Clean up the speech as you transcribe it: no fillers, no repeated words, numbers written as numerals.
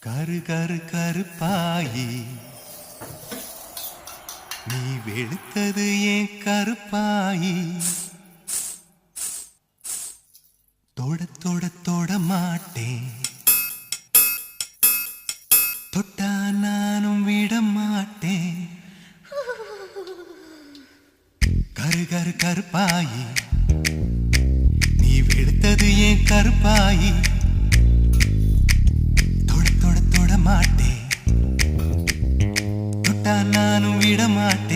கரு கரு கருப்பாயி நீ வெளுத்தது ஏன் கருப்பாயி தொட தொட தொட மாட்டேன் தொட்டா நானும் விட மாட்டேன் கரு கரு கருப்பாயி நீ வெளுத்தது ஏன் கருப்பாயி மாட்டேன் தொட்டா நானும் விட மாட்டேன்